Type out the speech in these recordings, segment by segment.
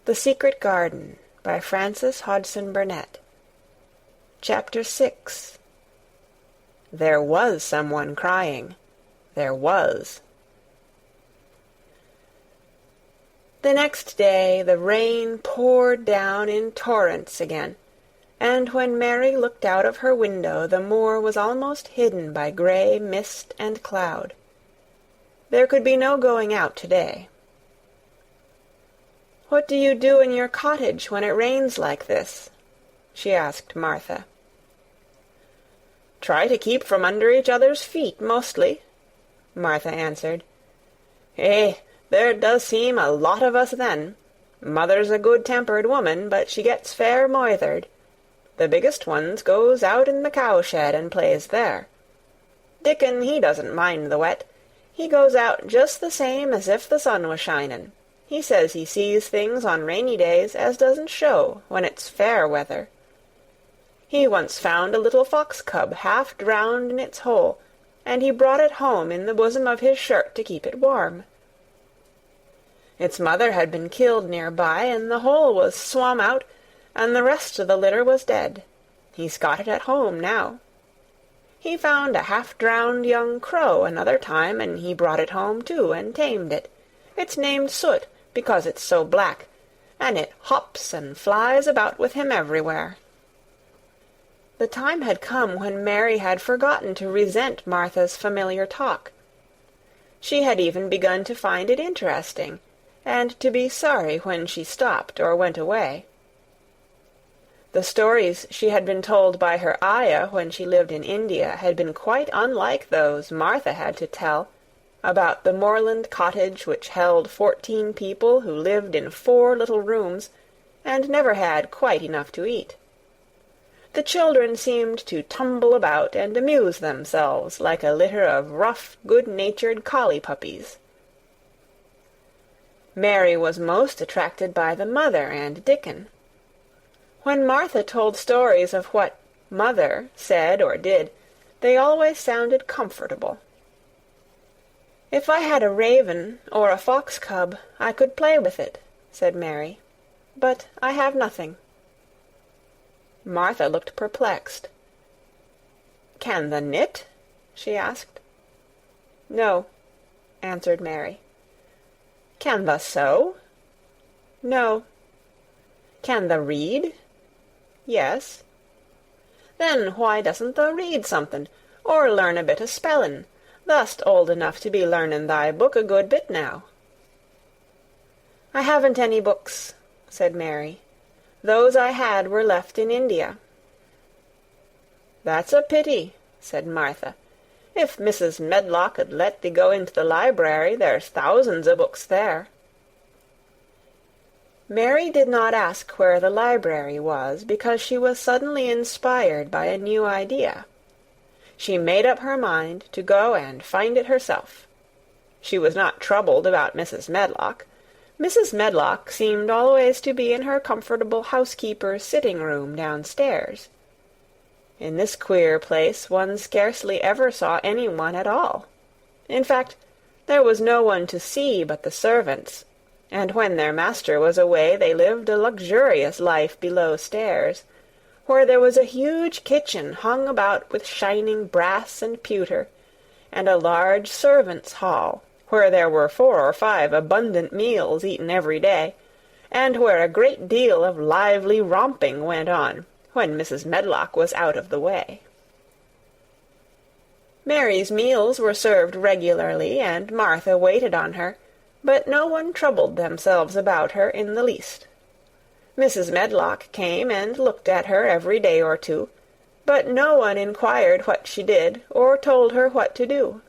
The Secret Garden by Frances Hodgson Burnett. Chapter 6. There was someone crying. There was. The next day the rain poured down in torrents again, and when Mary looked out of her window the moor was almost hidden by grey mist and cloud. There could be no going out today. "What do you do in your cottage when it rains like this?" she asked Martha. "Try to keep from under each other's feet, mostly," Martha answered. There does seem a lot of us then. Mother's a good-tempered woman, but she gets fair moithered. The biggest ones goes out in the cow-shed and plays there. Dickon, he doesn't mind the wet. He goes out just the same as if the sun was shinin'. He says he sees things on rainy days as doesn't show when it's fair weather. He once found a little fox cub half drowned in its hole, and he brought it home in the bosom of his shirt to keep it warm. Its mother had been killed near by, and the hole was swum out, and the rest of the litter was dead. He's got it at home now. He found a half-drowned young crow another time, and he brought it home too, and tamed it. It's named Soot, because it's so black, and it hops and flies about with him everywhere." The time had come when Mary had forgotten to resent Martha's familiar talk. She had even begun to find it interesting, and to be sorry when she stopped or went away. The stories she had been told by her ayah when she lived in India had been quite unlike those Martha had to tell, about the moorland cottage which held 14 people who lived in 4 little rooms, and never had quite enough to eat. The children seemed to tumble about and amuse themselves like a litter of rough, good-natured collie puppies. Mary was most attracted by the mother and Dickon. When Martha told stories of what Mother said or did, they always sounded comfortable. "If I had a raven or a fox cub, I could play with it," said Mary. "But I have nothing." Martha looked perplexed. "Can the knit?" she asked. "No," answered Mary. "Can the sew?" "No." "Can the read?" "Yes." "Then why doesn't thou read something, or learn a bit o' spellin'? Thou'st old enough to be learnin' thy book a good bit now." "I haven't any books," said Mary. "Those I had were left in India." "That's a pity," said Martha. "If Mrs. Medlock'd let thee go into the library, there's thousands o' books there." Mary did not ask where the library was, because she was suddenly inspired by a new idea. She made up her mind to go and find it herself. She was not troubled about Mrs. Medlock. Mrs. Medlock seemed always to be in her comfortable housekeeper's sitting-room downstairs. In this queer place one scarcely ever saw anyone at all. In fact, there was no one to see but the servants, and when their master was away they lived a luxurious life below stairs, where there was a huge kitchen hung about with shining brass and pewter, and a large servants' hall, where there were 4 or 5 abundant meals eaten every day, and where a great deal of lively romping went on, when Mrs. Medlock was out of the way. Mary's meals were served regularly, and Martha waited on her, but no one troubled themselves about her in the least. Mrs. Medlock came and looked at her every day or two, but no one inquired what she did, or told her what to do.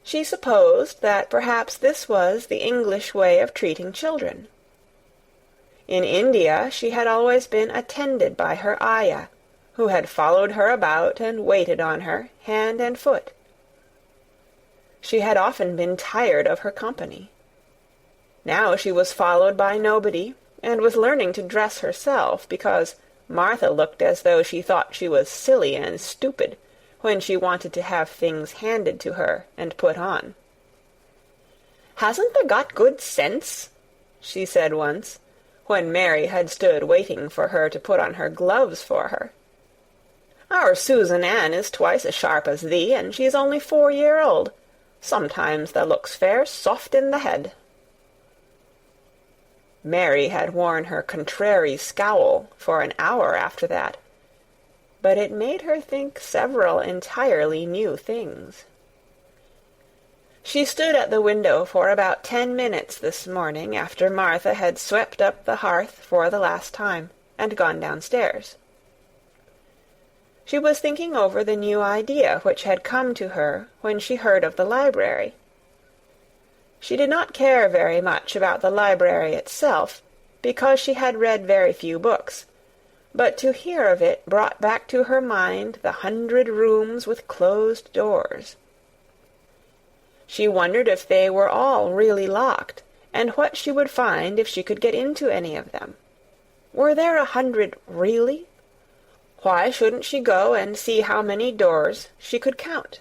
She supposed that perhaps this was the English way of treating children. In India she had always been attended by her ayah, who had followed her about and waited on her, hand and foot. She had often been tired of her company. Now she was followed by nobody, and was learning to dress herself, because Martha looked as though she thought she was silly and stupid when she wanted to have things handed to her and put on. "Hasn't thou got good sense?" she said once, when Mary had stood waiting for her to put on her gloves for her. "Our Susan Ann is twice as sharp as thee, and she's only 4 year old. Sometimes thou looks fair soft in the head." Mary had worn her contrary scowl for an hour after that, but it made her think several entirely new things. She stood at the window for about 10 minutes this morning after Martha had swept up the hearth for the last time, and gone downstairs. She was thinking over the new idea which had come to her when she heard of the library. She did not care very much about the library itself, because she had read very few books, but to hear of it brought back to her mind the 100 rooms with closed doors. She wondered if they were all really locked, and what she would find if she could get into any of them. Were there 100 really? Why shouldn't she go and see how many doors she could count?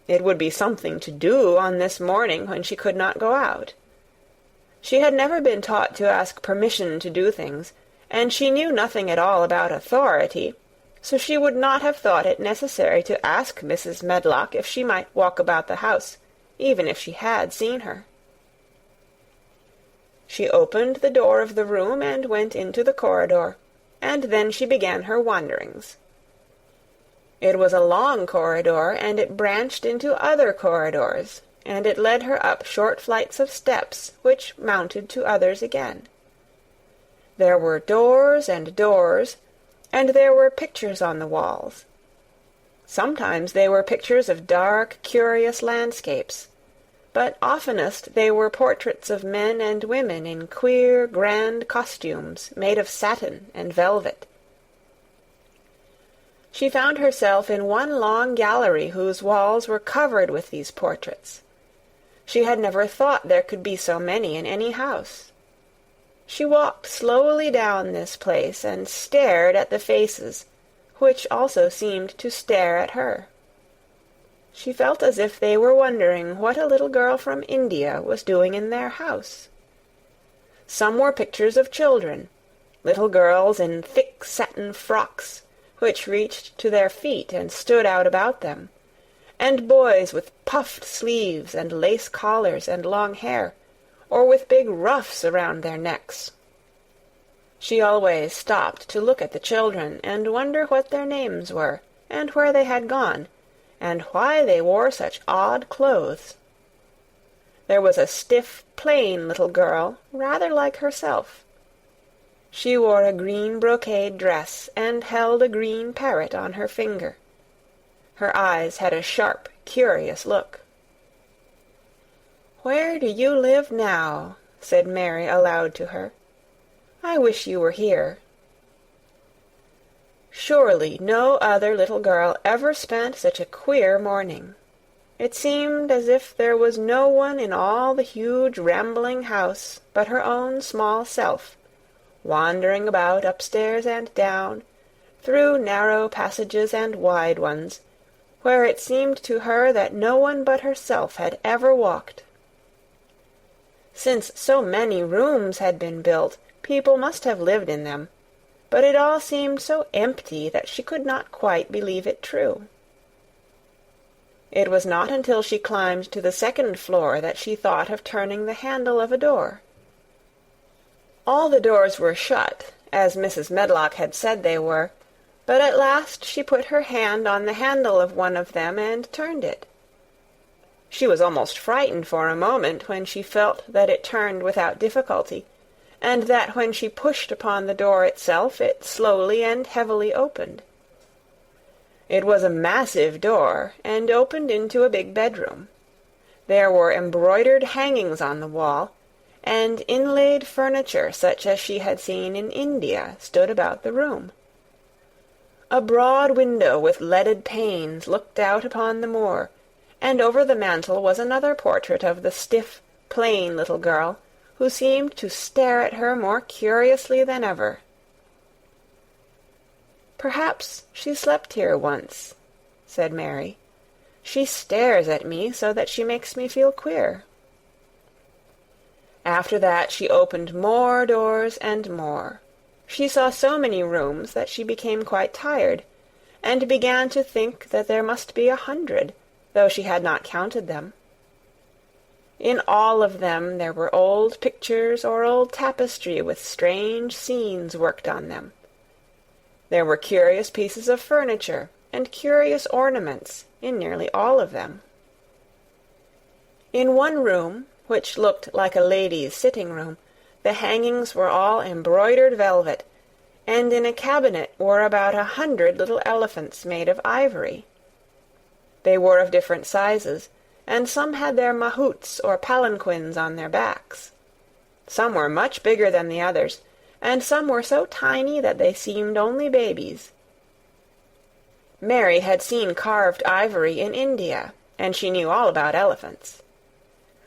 It would be something to do on this morning when she could not go out. She had never been taught to ask permission to do things, and she knew nothing at all about authority, so she would not have thought it necessary to ask Mrs. Medlock if she might walk about the house, even if she had seen her. She opened the door of the room and went into the corridor, and then she began her wanderings. It was a long corridor, and it branched into other corridors, and it led her up short flights of steps which mounted to others again. There were doors and doors, and there were pictures on the walls. Sometimes they were pictures of dark, curious landscapes, but oftenest they were portraits of men and women in queer, grand costumes made of satin and velvet. She found herself in one long gallery whose walls were covered with these portraits. She had never thought there could be so many in any house. She walked slowly down this place and stared at the faces, which also seemed to stare at her. She felt as if they were wondering what a little girl from India was doing in their house. Some were pictures of children, little girls in thick satin frocks, which reached to their feet and stood out about them, and boys with puffed sleeves and lace collars and long hair, or with big ruffs around their necks. She always stopped to look at the children and wonder what their names were, and where they had gone, and why they wore such odd clothes. There was a stiff, plain little girl, rather like herself. She wore a green brocade dress and held a green parrot on her finger. Her eyes had a sharp, curious look. "Where do you live now?" said Mary aloud to her. "I wish you were here." Surely no other little girl ever spent such a queer morning. It seemed as if there was no one in all the huge rambling house but her own small self, wandering about upstairs and down, through narrow passages and wide ones, where it seemed to her that no one but herself had ever walked. Since so many rooms had been built, people must have lived in them, but it all seemed so empty that she could not quite believe it true. It was not until she climbed to the 2nd floor that she thought of turning the handle of a door. All the doors were shut, as Mrs. Medlock had said they were, but at last she put her hand on the handle of one of them and turned it. She was almost frightened for a moment when she felt that it turned without difficulty, and that when she pushed upon the door itself it slowly and heavily opened. It was a massive door, and opened into a big bedroom. There were embroidered hangings on the wall, and inlaid furniture such as she had seen in India stood about the room. A broad window with leaded panes looked out upon the moor, and over the mantel was another portrait of the stiff, plain little girl, who seemed to stare at her more curiously than ever. "Perhaps she slept here once," said Mary. "She stares at me so that she makes me feel queer." After that she opened more doors and more. She saw so many rooms that she became quite tired, and began to think that there must be 100, though she had not counted them. In all of them there were old pictures or old tapestry with strange scenes worked on them. There were curious pieces of furniture and curious ornaments in nearly all of them. In one room, which looked like a lady's sitting-room, the hangings were all embroidered velvet, and in a cabinet were about 100 little elephants made of ivory. They were of different sizes, and some had their mahouts or palanquins on their backs. Some were much bigger than the others, and some were so tiny that they seemed only babies. Mary had seen carved ivory in India, and she knew all about elephants.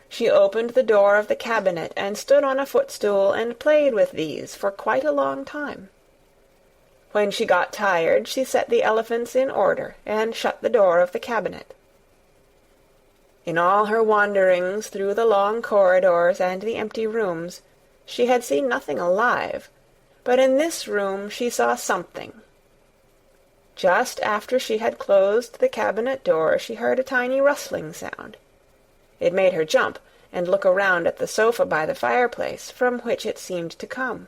She opened the door of the cabinet and stood on a footstool and played with these for quite a long time. When she got tired, she set the elephants in order and shut the door of the cabinet. In all her wanderings through the long corridors and the empty rooms, she had seen nothing alive, but in this room she saw something. Just after she had closed the cabinet door, she heard a tiny rustling sound. It made her jump and look around at the sofa by the fireplace, from which it seemed to come.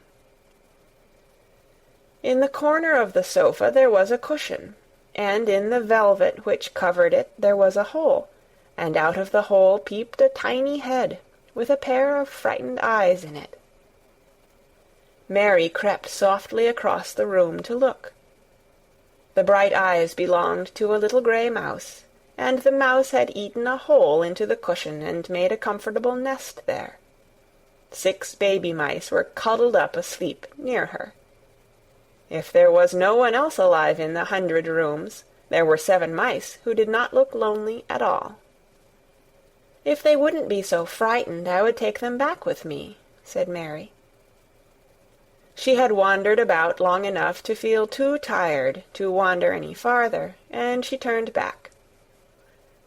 In the corner of the sofa there was a cushion, and in the velvet which covered it there was a hole, and out of the hole peeped a tiny head, with a pair of frightened eyes in it. Mary crept softly across the room to look. The bright eyes belonged to a little gray mouse, and the mouse had eaten a hole into the cushion and made a comfortable nest there. 6 baby mice were cuddled up asleep near her. If there was no one else alive in the 100 rooms, there were 7 mice who did not look lonely at all. "If they wouldn't be so frightened, I would take them back with me," said Mary. She had wandered about long enough to feel too tired to wander any farther, and she turned back.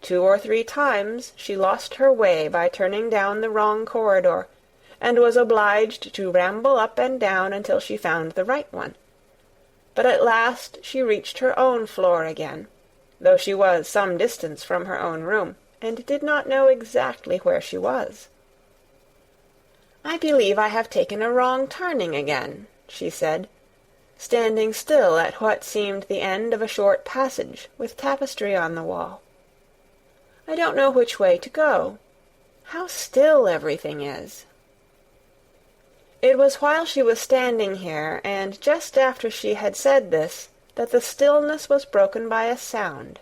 2 or 3 times she lost her way by turning down the wrong corridor, and was obliged to ramble up and down until she found the right one. But at last she reached her own floor again, though she was some distance from her own room, and did not know exactly where she was. "I believe I have taken a wrong turning again," she said, standing still at what seemed the end of a short passage with tapestry on the wall. "I don't know which way to go. How still everything is." It was while she was standing here, and just after she had said this, that the stillness was broken by a sound.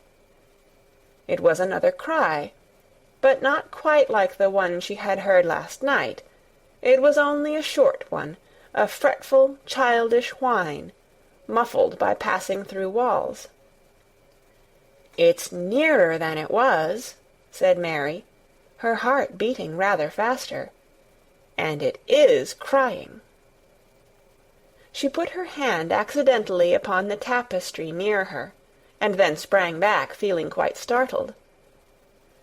It was another cry, but not quite like the one she had heard last night. It was only a short one, a fretful, childish whine, muffled by passing through walls. "It's nearer than it was," said Mary, her heart beating rather faster, "and it is crying." She put her hand accidentally upon the tapestry near her, and then sprang back, feeling quite startled.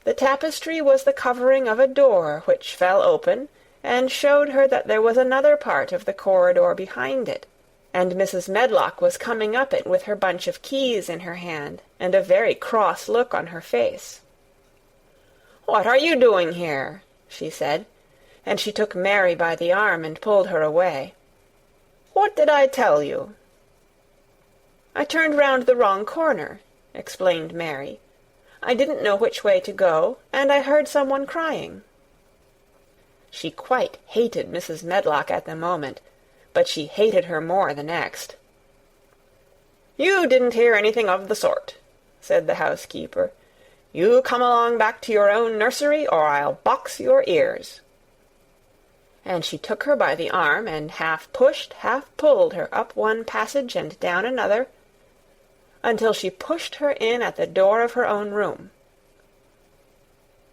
The tapestry was the covering of a door which fell open, and showed her that there was another part of the corridor behind it, and Mrs. Medlock was coming up it with her bunch of keys in her hand, and a very cross look on her face. "What are you doing here?" she said, and she took Mary by the arm and pulled her away. "What did I tell you?" "I turned round the wrong corner," explained Mary. "I didn't know which way to go, and I heard someone crying." She quite hated Mrs. Medlock at the moment, but she hated her more the next. "You didn't hear anything of the sort," said the housekeeper. "You come along back to your own nursery, or I'll box your ears." And she took her by the arm, and half pushed, half pulled her up one passage and down another, until she pushed her in at the door of her own room.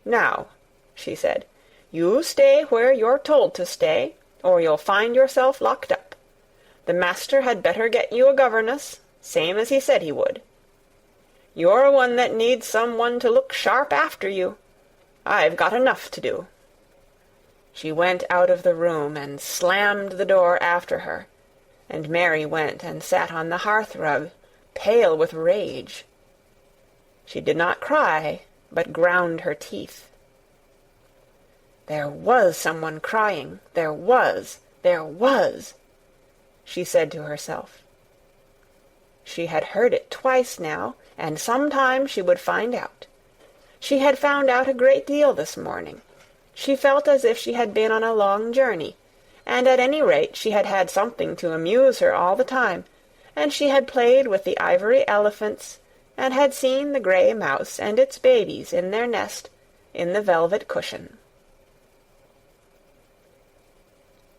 "Now," she said, "you stay where you're told to stay, or you'll find yourself locked up. The master had better get you a governess, same as he said he would. You're one that needs some one to look sharp after you. I've got enough to do." She went out of the room and slammed the door after her, and Mary went and sat on the hearth-rug, pale with rage. She did not cry, but ground her teeth. "There was someone crying, there was, she said to herself. She had heard it twice now, and sometime she would find out. She had found out a great deal this morning. She felt as if she had been on a long journey, and at any rate she had had something to amuse her all the time, and she had played with the ivory elephants, and had seen the grey mouse and its babies in their nest in the velvet cushion.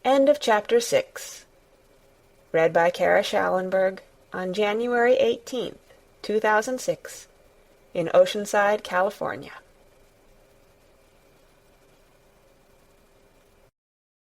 End of Chapter 6. Read by Kara Schallenberg on January 18th, 2006, in Oceanside, California.